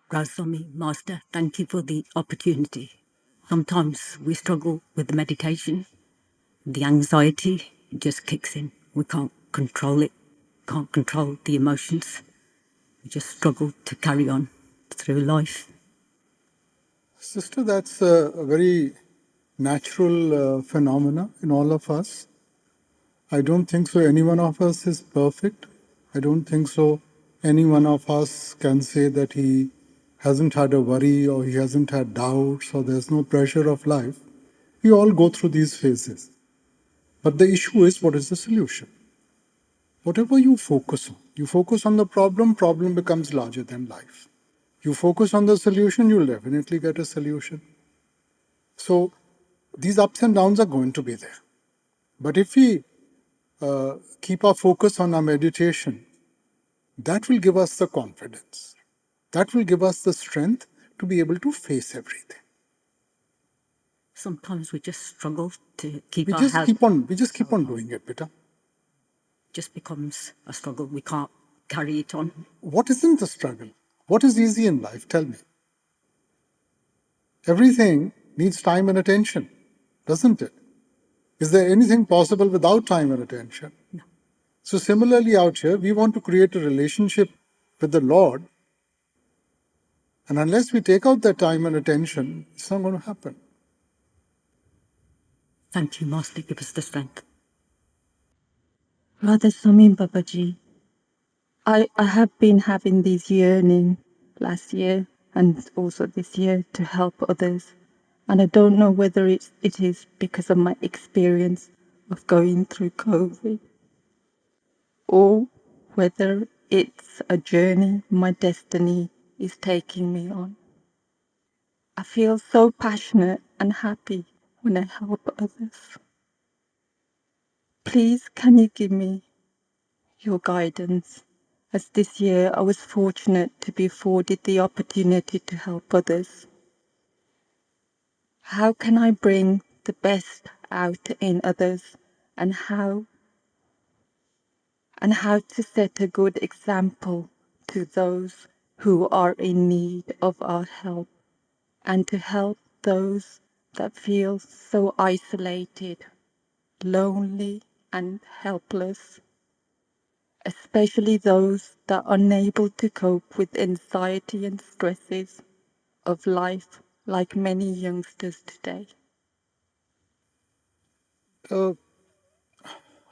Radha Soami, Master, thank you for the opportunity. Sometimes we struggle with the meditation. The anxiety just kicks in. We can't control it, can't control the emotions. We just struggle to carry on through life. Sister, that's a very natural phenomena in all of us. I don't think so any one of us is perfect. I don't think so any one of us can say that he hasn't had a worry or he hasn't had doubts or there's no pressure of life. We all go through these phases. But the issue is, what is the solution? Whatever you focus on the problem becomes larger than life. You focus on the solution, you'll definitely get a solution. So these ups and downs are going to be there. But if we keep our focus on our meditation, that will give us the confidence. That will give us the strength to be able to face everything. Sometimes we just struggle to keep We our just health. keep on doing it, beta. Just becomes a struggle. We can't carry it on. What isn't the struggle? What is easy in life? Tell me. Everything needs time and attention, doesn't it? Is there anything possible without time and attention? No. So similarly out here, we want to create a relationship with the Lord, and unless we take out that time and attention, it's not going to happen. Thank you, Master. Give us the strength. Radha Soami Babaji, I have been having this yearning last year and also this year to help others. And I don't know whether it is because of my experience of going through COVID or whether it's a journey my destiny is taking me on. I feel so passionate and happy when I help others. Please, can you give me your guidance, as this year I was fortunate to be afforded the opportunity to help others. How can I bring the best out in others, and how to set a good example to those who are in need of our help, and to help those that feel so isolated, lonely and helpless, especially those that are unable to cope with anxiety and stresses of life like many youngsters today.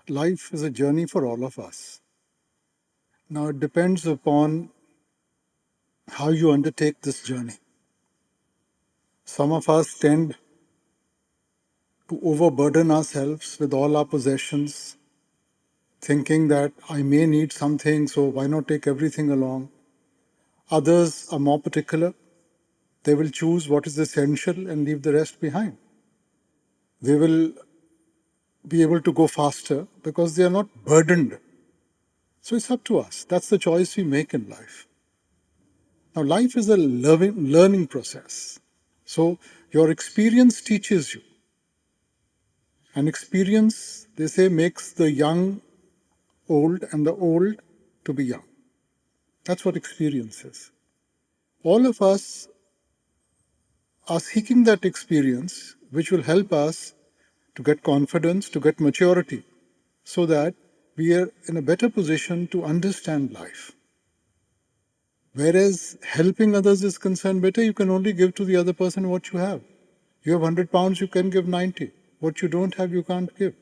Life is a journey for all of us. Now it depends upon how you undertake this journey. Some of us tend to overburden ourselves with all our possessions, thinking that I may need something, so why not take everything along? Others are more particular. They will choose what is essential and leave the rest behind. They will be able to go faster because they are not burdened. So it's up to us. That's the choice we make in life. Now, life is a learning process. So your experience teaches you. And experience, they say, makes the young old and the old to be young. That's what experience is. All of us are seeking that experience, which will help us to get confidence, to get maturity, so that we are in a better position to understand life. Whereas helping others is concerned, better you can only give to the other person what you have. You have 100 pounds, you can give 90. What you don't have, you can't give.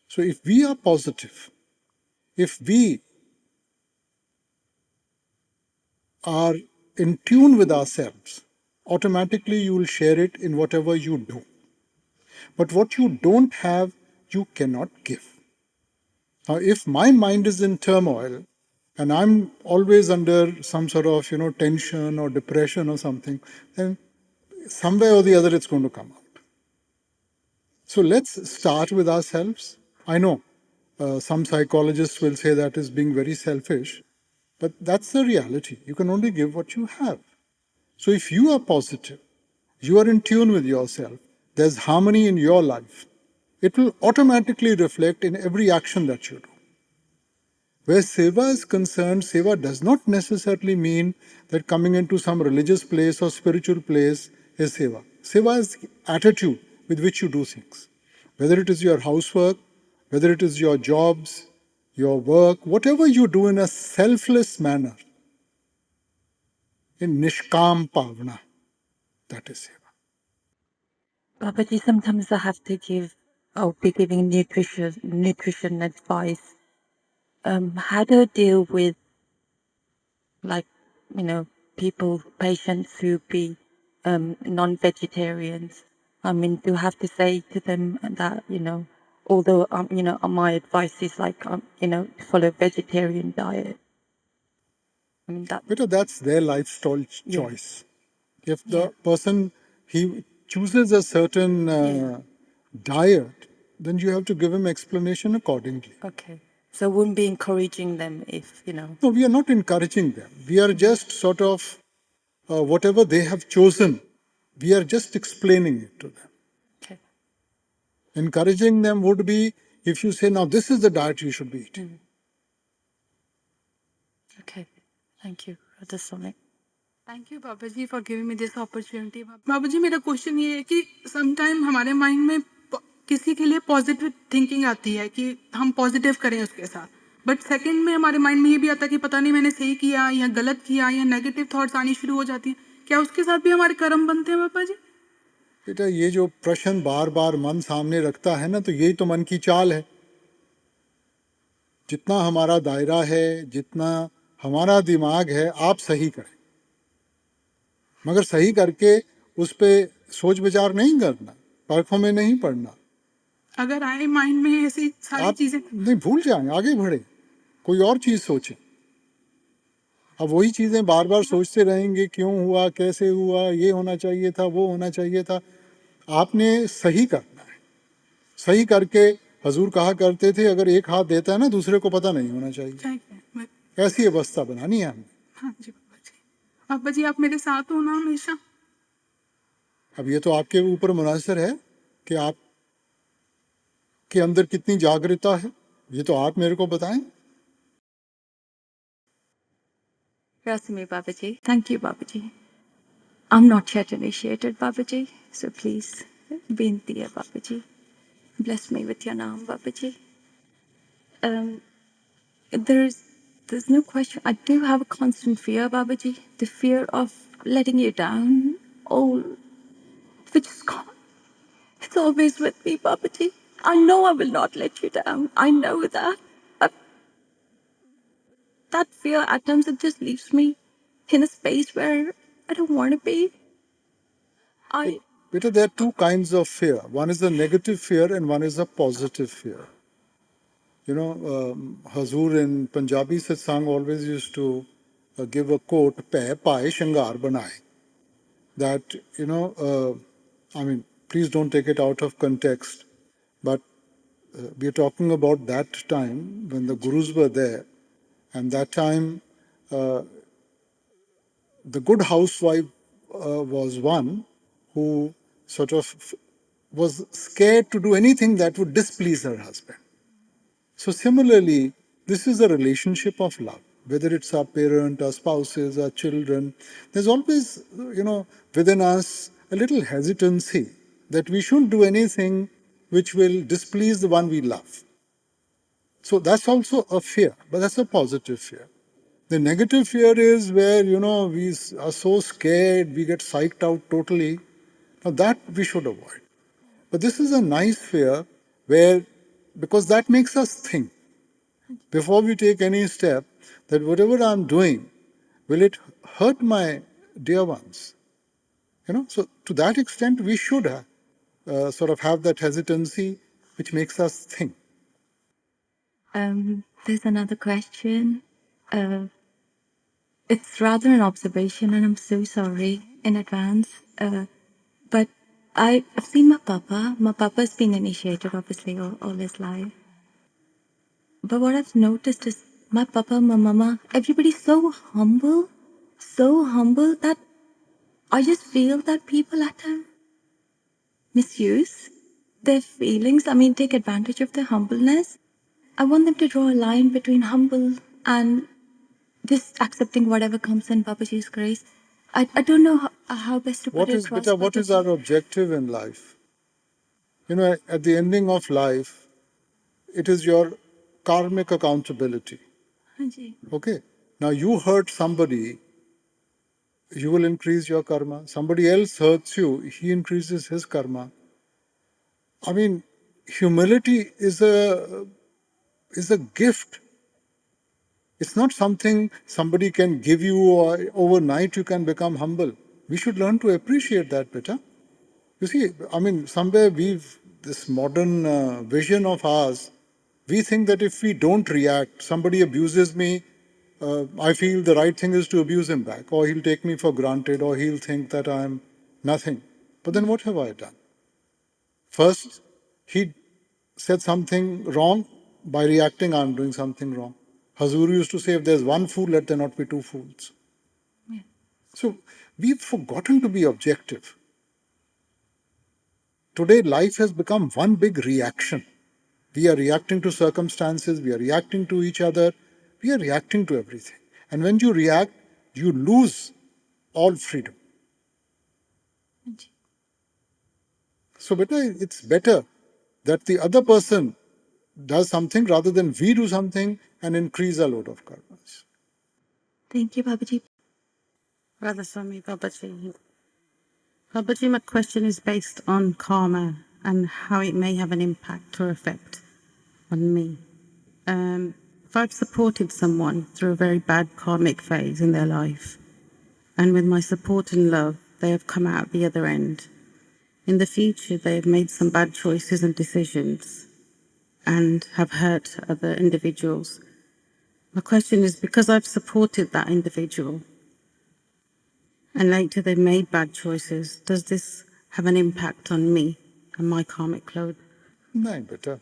So if we are positive, if we are in tune with ourselves, automatically you will share it in whatever you do. But what you don't have, you cannot give. Now, if my mind is in turmoil and I'm always under some sort of, tension or depression or something, then somewhere or the other it's going to come out. So let's start with ourselves. I know some psychologists will say that is being very selfish, but that's the reality. You can only give what you have. So if you are positive, you are in tune with yourself, there's harmony in your life, it will automatically reflect in every action that you do. Where seva is concerned, seva does not necessarily mean that coming into some religious place or spiritual place is seva. Seva is the attitude with which you do things. Whether it is your housework, whether it is your jobs, your work, whatever you do in a selfless manner, in nishkam pavna, that is seva. Babaji, sometimes I have to be giving nutrition advice. How do I deal with, like, people, patients who be non-vegetarians? I mean, do I have to say to them that, although, my advice is like, follow vegetarian diet? I mean, That's their lifestyle yeah, choice. If yeah, the person he chooses a certain yeah. diet, then you have to give him explanation accordingly. Okay. So I wouldn't be encouraging them if, No, we are not encouraging them. We are just sort of whatever they have chosen, we are just explaining it to them. Okay. Encouraging them would be if you say, now this is the diet you should be eating. Okay. Thank you, Radha Soami. Thank you बाबा ji for giving me this opportunity. बाबा जी मेरा question ये है कि sometime हमारे mind में किसी के लिए पॉजिटिव थिंकिंग आती है कि हम पॉजिटिव करें उसके साथ, बट सेकंड में हमारे माइंड में ये भी आता है कि पता नहीं मैंने सही किया या गलत किया, या नेगेटिव थॉट्स आनी शुरू हो जाती हैं। क्या उसके साथ भी हमारे कर्म बनते हैं बाबा जी? बेटा ये जो प्रश्न बार बार मन सामने रखता है ना, तो यही तो मन की चाल है। जितना हमारा दायरा है, जितना हमारा दिमाग है, आप सही करें, मगर सही करके उस पे सोच विचार नहीं करना, परखों में नहीं पड़ना। अगर आए माइंड में ऐसी सारी आप चीजें नहीं भूल जाएं, आगे बढ़े, कोई और चीज सोचें। अब वही चीजें बार बार सोचते रहेंगे, क्यों हुआ, कैसे हुआ, ये होना चाहिए था, वो होना चाहिए था। आपने सही करना है। सही करके हजूर कहा करते थे, अगर एक हाथ देता है ना, दूसरे को पता नहीं होना चाहिए। ऐसी अवस्था बनानी है हमें। हाँ जी बाबा जी। बाबा जी आप मेरे साथ हो ना हमेशा? अब ये तो आपके ऊपर मुनहसर है कि आप के अंदर कितनी जागरूकता है, ये तो आप मेरे को बताएं। Rasmi Babaji. Thank you, Babaji. I'm not yet initiated, Babaji, so please, Binti hai, Babaji. Bless me with your name, Babaji. Um, there's there's no question. I do have a constant fear, Babaji. The fear of letting you down. Oh, which is gone. It's always with me, Babaji. I know I will not let you down. I know that. But that fear at times it just leaves me in a space where I don't want to be. Peter, there are two kinds of fear. One is a negative fear and one is a positive fear. You know, Hazur in Punjabi satsang always used to give a quote, "Peh paaye shangar banaye." That, I mean, please don't take it out of context, but we are talking about that time when the gurus were there, and that time the good housewife was one who sort of was scared to do anything that would displease her husband. So similarly, this is a relationship of love. Whether it's our parent, our spouses, our children, there's always, within us a little hesitancy that we shouldn't do anything which will displease the one we love. So that's also a fear, but that's a positive fear. The negative fear is where, we are so scared, we get psyched out totally. Now that we should avoid. But this is a nice fear where, because that makes us think before we take any step, that whatever I'm doing, will it hurt my dear ones? So to that extent, we should sort of have that hesitancy which makes us think. There's another question. It's rather an observation, and I'm so sorry in advance. But I've seen my papa. My papa's been initiated, obviously, all his life. But what I've noticed is my papa, my mama, everybody's so humble that I just feel that people at times misuse their feelings. I mean, take advantage of their humbleness. I want them to draw a line between humble and just accepting whatever comes in Babaji's grace. I don't know how best to put it across. What is our objective in life? You know, at the ending of life, it is your karmic accountability. Hanji. Okay? Now you hurt somebody, you will increase your karma. Somebody else hurts you, he increases his karma. I mean, humility is a gift. It's not something somebody can give you or overnight you can become humble. We should learn to appreciate that better. You see, I mean, somewhere this modern vision of ours, we think that if we don't react, somebody abuses me, I feel the right thing is to abuse him back, or he'll take me for granted, or he'll think that I'm nothing. But then what have I done? First, he said something wrong. By reacting, I'm doing something wrong. Hazur used to say, if there's one fool, let there not be two fools. Yeah. So we've forgotten to be objective. Today, life has become one big reaction. We are reacting to circumstances, we are reacting to each other, we are reacting to everything. And when you react, you lose all freedom. Hanji. So, it's better that the other person does something rather than we do something and increase our load of karmas. Thank you, Babaji. Radha Soami, Babaji. Babaji, my question is based on karma and how it may have an impact or effect on me. If I've supported someone through a very bad karmic phase in their life, and with my support and love, they have come out the other end. In the future, they have made some bad choices and decisions and have hurt other individuals. My question is, because I've supported that individual and later they made bad choices, does this have an impact on me and my karmic load? No, better.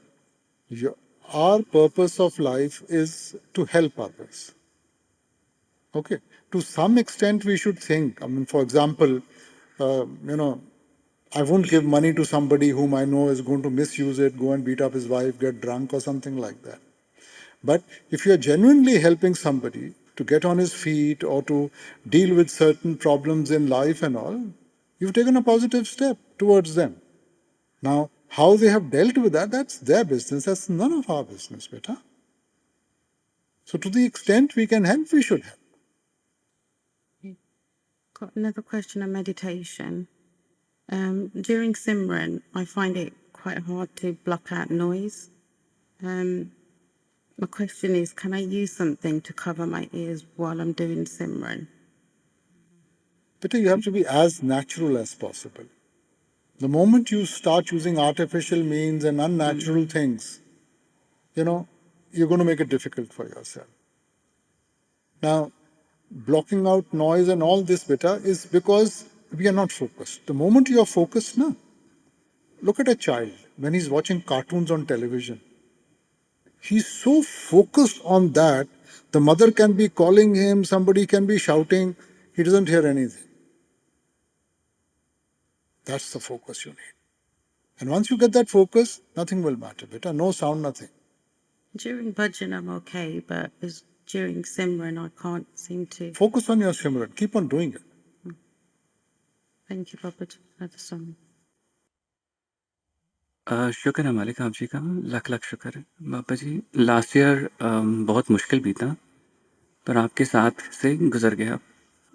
Our purpose of life is to help others. Okay. To some extent, we should think. I mean, for example, I won't give money to somebody whom I know is going to misuse it, go and beat up his wife, get drunk, or something like that. But if you're genuinely helping somebody to get on his feet or to deal with certain problems in life and all, you've taken a positive step towards them. Now, how they have dealt with that, that's their business. That's none of our business, beta. So to the extent we can help, we should help. Got another question on meditation. During Simran, I find it quite hard to block out noise. My question is, can I use something to cover my ears while I'm doing Simran? Beta, you have to be as natural as possible. The moment you start using artificial means and unnatural things, you're going to make it difficult for yourself. Now, blocking out noise and all this beta is because we are not focused. The moment you are focused, na, look at a child when he's watching cartoons on television. He's so focused on that, the mother can be calling him, somebody can be shouting, he doesn't hear anything. That's the focus you need. And once you get that focus, nothing will matter, beta. No sound, nothing. During bhajan, I'm okay, but during Simran, I can't seem to. Focus on your Simran. Keep on doing it. Thank you, Babaji. Radha Soami. शुक्र है मालिक आप जी का, लाख लाख शुक्र है बाबा जी। Last year बहुत मुश्किल बीता, पर आपके साथ से गुजर गया।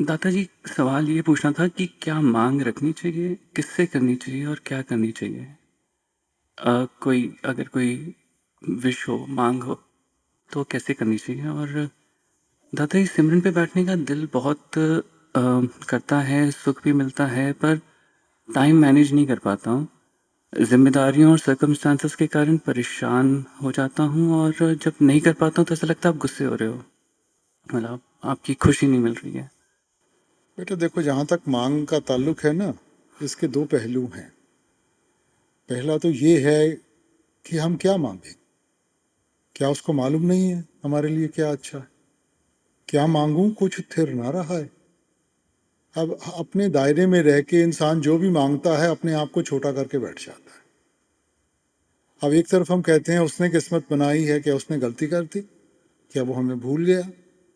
दाता जी, सवाल ये पूछना था कि क्या मांग रखनी चाहिए, किससे करनी चाहिए और क्या करनी चाहिए? अगर कोई विश हो, मांग हो, तो कैसे करनी चाहिए? और दाता जी, सिमरन पे बैठने का दिल बहुत करता है, सुख भी मिलता है, पर टाइम मैनेज नहीं कर पाता हूँ। जिम्मेदारियों और सर्कमस्टांसेस के कारण परेशान हो जाता हूँ, और जब नहीं कर पाता हूँ तो ऐसा लगता है आप गुस्से हो रहे हो, मतलब आपकी खुशी नहीं मिल रही है। बेटा देखो, जहाँ तक मांग का ताल्लुक है ना, इसके दो पहलू हैं। पहला तो ये है कि हम क्या मांगें। क्या उसको मालूम नहीं है हमारे लिए क्या अच्छा है? क्या मांगूं, कुछ थिर ना रहा है। अब अपने दायरे में रह के इंसान जो भी मांगता है अपने आप को छोटा करके बैठ जाता है। अब एक तरफ हम कहते हैं उसने किस्मत बनाई है, क्या उसने गलती कर दी, क्या वो हमें भूल गया,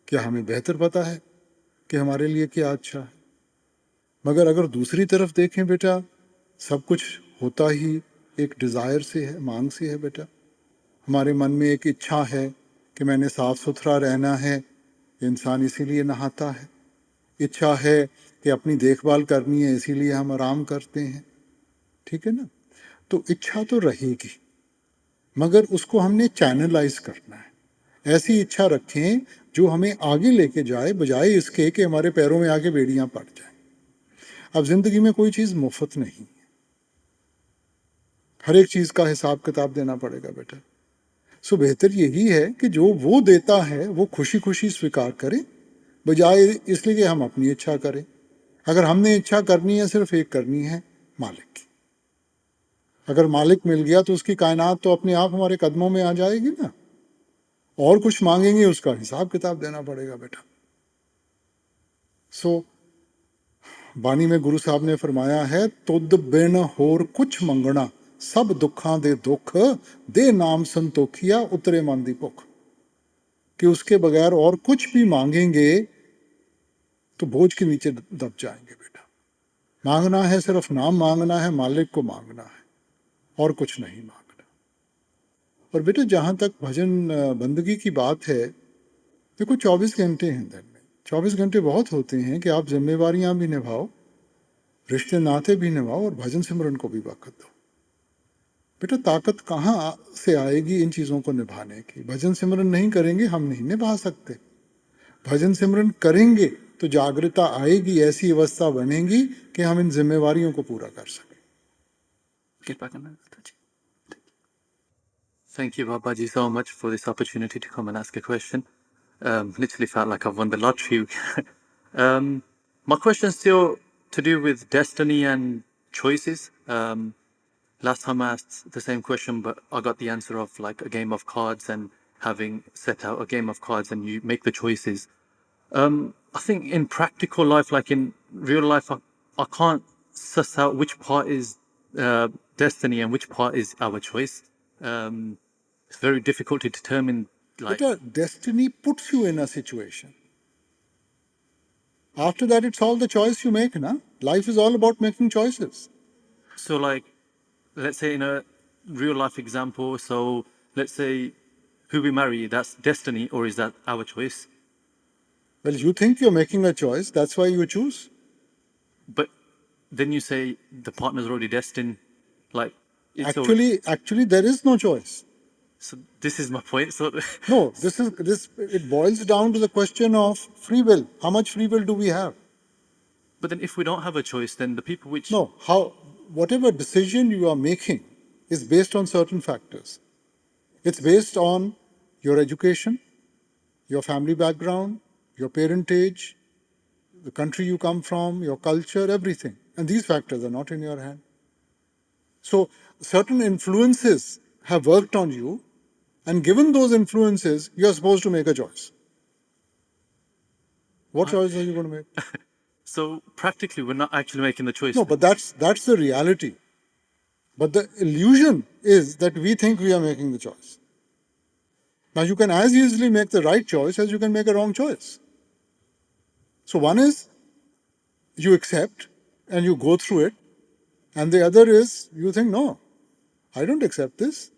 क्या हमें बेहतर पता है कि हमारे लिए क्या अच्छा है। मगर अगर दूसरी तरफ देखें बेटा, सब कुछ होता ही एक डिज़ायर से है, मांग से है बेटा। हमारे मन में एक इच्छा है कि मैंने साफ सुथरा रहना है, इंसान इसीलिए नहाता है। इच्छा है कि अपनी देखभाल करनी है, इसीलिए हम आराम करते हैं, ठीक है ना। तो इच्छा तो रहेगी, मगर उसको हमने चैनलाइज करना है। ऐसी इच्छा रखें जो हमें आगे लेके जाए, बजाय इसके कि हमारे पैरों में आके बेड़ियां पड़ जाएं। अब जिंदगी में कोई चीज़ मुफ्त नहीं, हर एक चीज़ का हिसाब किताब देना पड़ेगा बेटा। सो बेहतर यही है कि जो वो देता है वो खुशी खुशी स्वीकार करें, बजाय इसलिए कि हम अपनी इच्छा करें। अगर हमने इच्छा करनी है, सिर्फ एक करनी है, मालिक की। अगर मालिक मिल गया तो उसकी कायनात तो अपने आप हमारे कदमों में आ जाएगी ना। और कुछ मांगेंगे उसका हिसाब किताब देना पड़ेगा बेटा। सो बानी में गुरु साहब ने फरमाया है, तुद बिन होर कुछ मंगना, सब दुखां दे दुख, दे नाम संतोखिया उतरे मन दी भुख। कि उसके बगैर और कुछ भी मांगेंगे तो बोझ के नीचे दब जाएंगे बेटा। मांगना है, सिर्फ नाम मांगना है, मालिक को मांगना है, और कुछ नहीं मांगना। और बेटा जहाँ तक भजन बंदगी की बात है, देखो 24 घंटे हैं दिन में, 24 घंटे बहुत होते हैं कि आप जिम्मेवारियां भी निभाओ, रिश्ते नाते भी निभाओ, और भजन सिमरन को भी वक्त दो। बेटा ताकत कहाँ से आएगी इन चीज़ों को निभाने की? भजन सिमरन नहीं करेंगे हम नहीं निभा सकते। भजन सिमरन करेंगे तो जागृता आएगी, ऐसी अवस्था बनेगी कि हम इन जिम्मेवारियों को पूरा कर सकें। कृपा करना। Thank you, Babaji, so much for this opportunity to come and ask a question. Literally felt like I've won the lottery. My question is still to do with destiny and choices. Last time I asked the same question, but I got the answer of like a game of cards and having set out a game of cards and you make the choices. I think in practical life, like in real life, I can't suss out which part is destiny and which part is our choice. It's very difficult to determine. Like, Better destiny puts you in a situation. After that, it's all the choice you make, na? Life is all about making choices. so like, let's say in a real life example, so let's say who we marry, that's destiny, or is that our choice? Well, you think you're making a choice, that's why you choose. But then you say the partner's already destined, like it's already. Actually, there is no choice. So this is my point. So No, it boils down to the question of free will. How much free will do we have? but then if we don't have a choice, then the people which No, whatever decision you are making is based on certain factors. It's based on your education, your family background, your parentage, the country you come from, your culture, everything. And these factors are not in your hand. So certain influences have worked on you, and given those influences, you are supposed to make a choice. What choice are you going to make? so practically we're not actually making the choice. No, but that's the reality. But the illusion is that we think we are making the choice. Now you can as easily make the right choice as you can make a wrong choice. So one is you accept and you go through it, and the other is you think, no, I don't accept this.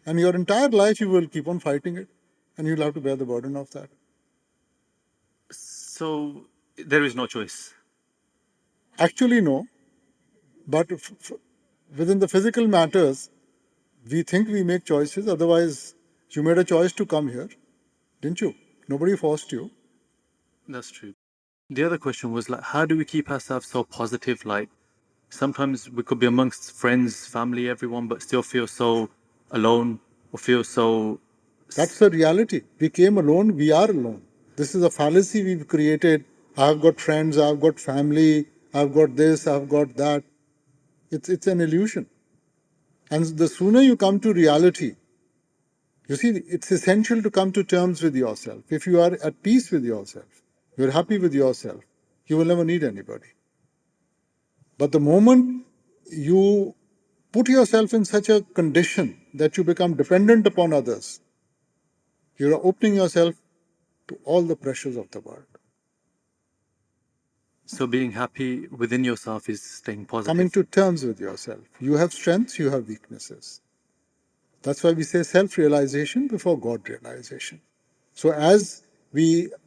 And your entire life you will keep on fighting it, and you'll have to bear the burden of that. So there is no choice. Actually, no. But within the physical matters, we think we make choices. Otherwise, you made a choice to come here, didn't you? Nobody forced you. That's true. The other question was like, how do we keep ourselves so positive? Like, sometimes we could be amongst friends, family, everyone, but still feel so alone or feel so. That's the reality. We came alone, we are alone. This is a fallacy we've created. I've got friends, I've got family, I've got this, I've got that. It's an illusion. And the sooner you come to reality, you see, it's essential to come to terms with yourself. If you are at peace with yourself, you're happy with yourself, you will never need anybody. But the moment you put yourself in such a condition that you become dependent upon others, you are opening yourself to all the pressures of the world. So being happy within yourself is staying positive. Coming to terms with yourself. You have strengths, you have weaknesses. That's why we say self-realization before God-realization. So as we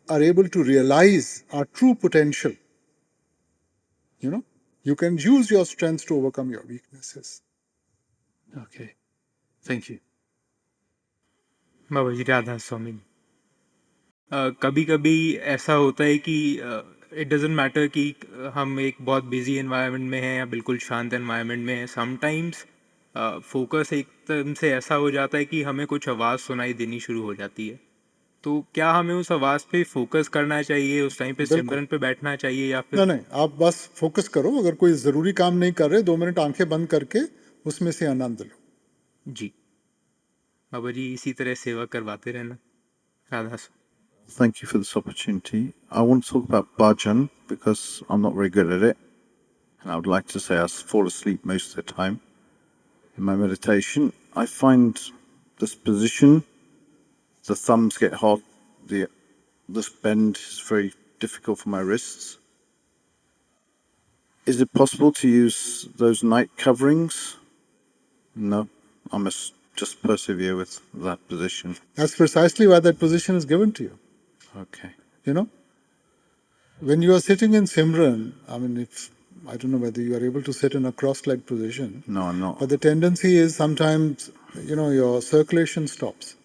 are able to realize our true potential, you can use your strengths to overcome your weaknesses. Okay. Thank you. बाबा जी राधा स्वामी कभी कभी ऐसा होता है कि it doesn't matter कि हम एक बहुत बिजी एनवायरनमेंट में हैं या बिल्कुल शांत एनवायरनमेंट में हैं समटाइम्स फोकस एकदम से ऐसा हो जाता है कि हमें कुछ आवाज़ सुनाई देनी शुरू हो जाती है तो क्या हमें उस आवाज़ पे फोकस करना चाहिए उस टाइम पे सिमरन पे बैठना चाहिए या फिर नहीं, आप बस फोकस करो. अगर कोई ज़रूरी काम नहीं कर रहे, 2 मिनट आंखें बंद करके उसमें से आनंद लो. जी बाबा जी इसी तरह सेवा करवाते रहना राधा स्वामी Thank you for this opportunity. I want to talk about bhajan because I'm not very good at it. And I would like to say I fall asleep most of the time. In my meditation, I find this position, the thumbs get hot, this bend is very difficult for my wrists. Is it possible to use those night coverings? No, I must just persevere with that position. That's precisely why that position is given to you. Okay. When you are sitting in Simran, I don't know whether you are able to sit in a cross-legged position. No, I'm not. But the tendency is sometimes, your circulation stops.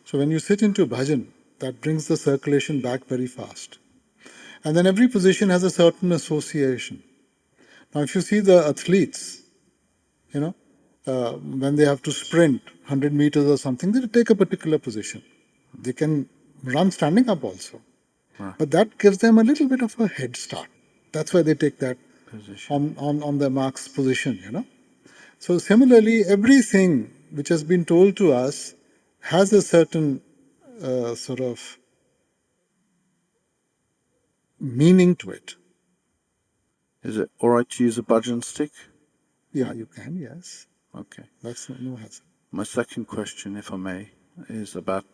So when you sit into bhajan, that brings the circulation back very fast. And then every position has a certain association. Now, if you see the athletes, when they have to sprint 100 meters or something, they take a particular position. They can run standing up also. Right. But that gives them a little bit of a head start. That's why they take that Position. on the mark's position, So similarly, everything which has been told to us has a certain sort of meaning to it. Is it all right to use a bhajan stick? Yeah, you can, yes. Okay. That's no hazard. My second question, if I may, is about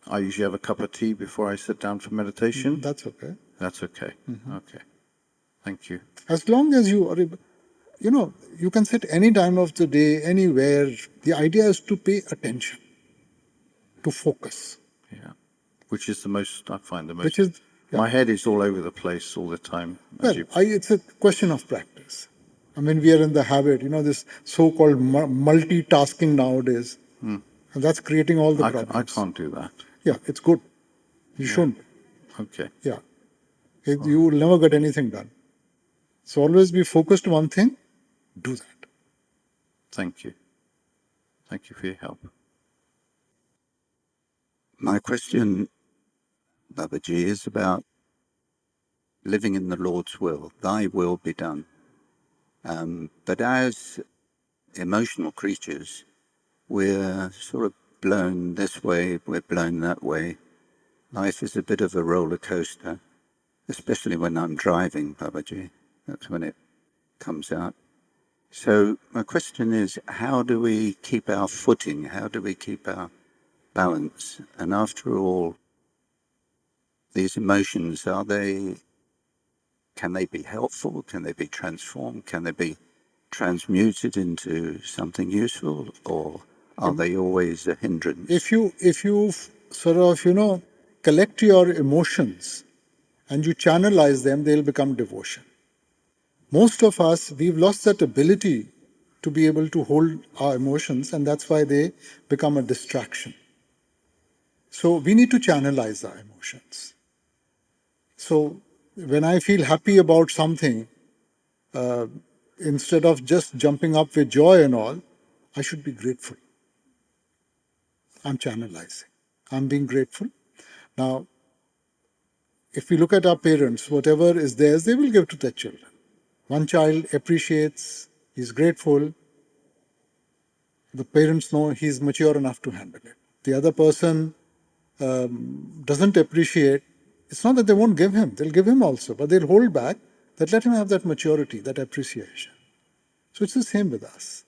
I usually have a cup of tea before I sit down for meditation. That's okay. That's okay. Okay. Thank you. As long as you are able, you can sit any time of the day, anywhere. The idea is to pay attention, to focus. Yeah. Which is the most, I find the most. Which is, My head is all over the place all the time. well, it's a question of practice. We are in the habit, this so-called multitasking nowadays. And that's creating all the problems. I can't do that. Yeah, it's good. You shouldn't. Okay. Yeah. You will never get anything done. So always be focused on one thing, do that. Thank you. Thank you for your help. My question, Babaji, is about living in the Lord's will. Thy will be done. But as emotional creatures, we're sort of blown this way, we're blown that way. Life is a bit of a roller coaster, especially when I'm driving, Babaji. That's when it comes out. So my question is, how do we keep our footing? How do we keep our balance? And after all, these emotions, can they be helpful? Can they be transformed? Can they be transmuted into something useful? Or are they always a hindrance? If you sort of, collect your emotions and you channelize them, they'll become devotion. Most of us, we've lost that ability to be able to hold our emotions, and that's why they become a distraction. So we need to channelize our emotions. So when I feel happy about something, instead of just jumping up with joy and all, I should be grateful. I'm channelizing. I'm being grateful. Now, if we look at our parents, whatever is theirs, they will give to their children. One child appreciates, he's grateful. The parents know he's mature enough to handle it. The other person doesn't appreciate. It's not that they won't give him, they'll give him also, but they'll hold back, that let him have that maturity, that appreciation. So it's the same with us.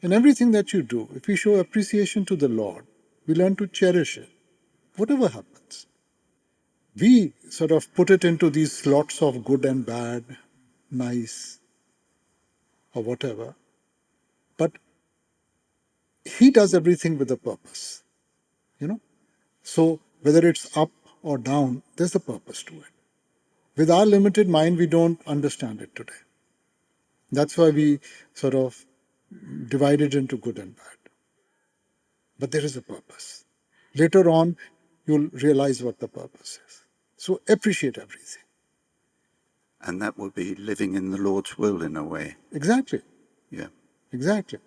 In everything that you do, if we show appreciation to the Lord, we learn to cherish it, whatever happens. We sort of put it into these slots of good and bad, nice, or whatever. But He does everything with a purpose, you know. So whether it's up or down, there's a purpose to it. With our limited mind, we don't understand it today. That's why we sort of divide it into good and bad. But there is a purpose. Later on, you'll realize what the purpose is. So appreciate everything. And that would be living in the Lord's will in a way. Exactly. Yeah. Exactly.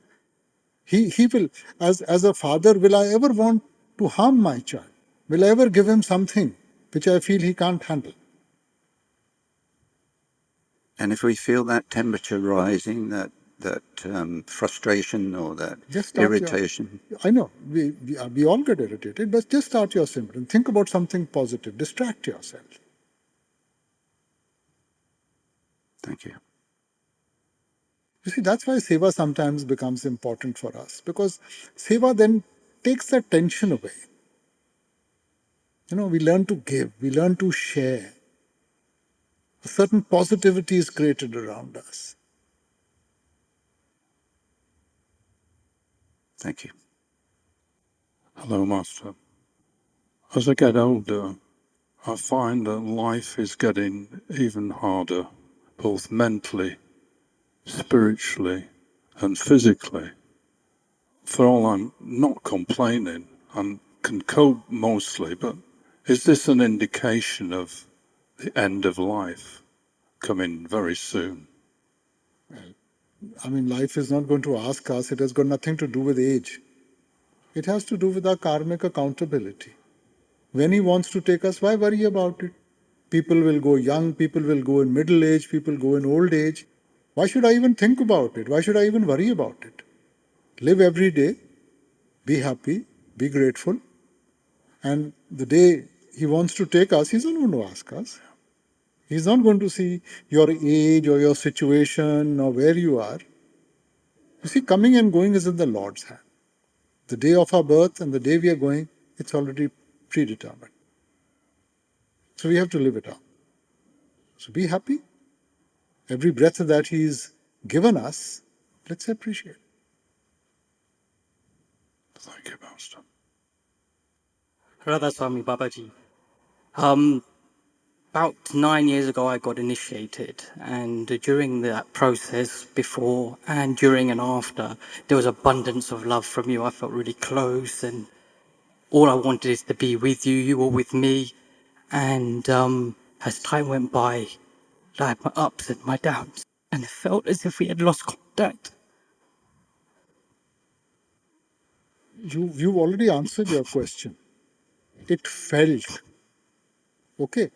He will, as a father, will I ever want to harm my child? Will I ever give him something which I feel he can't handle? And if we feel that temperature rising, that frustration or that Just start irritation. I know, we all get irritated, but just start your Simran. Think about something positive. Distract yourself. Thank you. You see, that's why seva sometimes becomes important for us, because seva then takes the tension away. You know, we learn to give, we learn to share. A certain positivity is created around us. Thank you. Hello, Master. As I get older, I find that life is getting even harder, both mentally, spiritually, and physically. For all I'm not complaining and can cope mostly, but is this an indication of the end of life coming very soon? I mean, life is not going to ask us, it has got nothing to do with age. It has to do with our karmic accountability. When He wants to take us, why worry about it? People will go young, people will go in middle age, people go in old age. Why should I even think about it? Why should I even worry about it? Live every day, be happy, be grateful, and the day He wants to take us, He's not going to ask us. He's not going to see your age or your situation or where you are. You see, coming and going is in the Lord's hand. The day of our birth and the day we are going, it's already predetermined. So we have to live it out. So be happy. Every breath that He's given us, let's appreciate. Thank you, Master. Radha Soami Babaji. About 9 years ago, I got initiated, and during that process, before and during and after, there was abundance of love from you. I felt really close, and all I wanted is to be with you. You were with me, and as time went by, I had my ups and my downs, and it felt as if we had lost contact. You've already answered your question. It felt. Okay.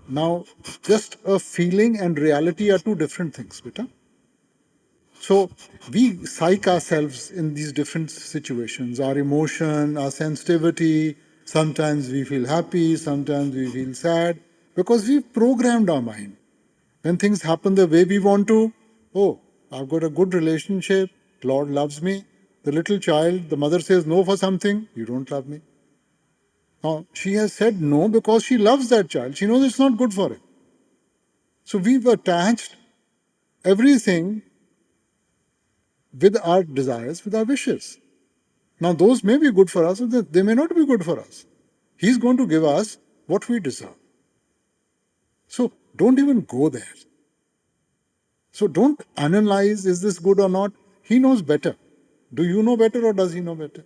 Now, just a feeling and reality are two different things, beta. So we psych ourselves in these different situations. Our emotion, our sensitivity, sometimes we feel happy, sometimes we feel sad, because we've programmed our mind. When things happen the way we want to, oh, I've got a good relationship, Lord loves me. The little child, the mother says no for something, you don't love me. Now, she has said no because she loves that child. She knows it's not good for him. So we've attached everything with our desires, with our wishes. Now, those may be good for us, or they may not be good for us. He's going to give us what we deserve. So don't even go there. So don't analyze, is this good or not? He knows better. Do you know better or does He know better?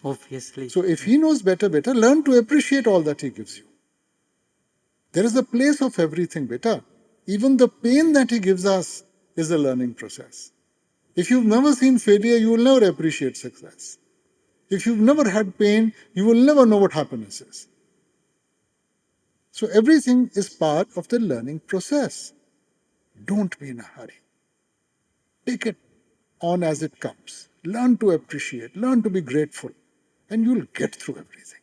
Obviously. So if He knows better, learn to appreciate all that He gives you. There is a place of everything, beta. Even the pain that He gives us is a learning process. If you've never seen failure, you will never appreciate success. If you've never had pain, you will never know what happiness is. So everything is part of the learning process. Don't be in a hurry. Take it on as it comes. Learn to appreciate, learn to be grateful, and you'll get through everything.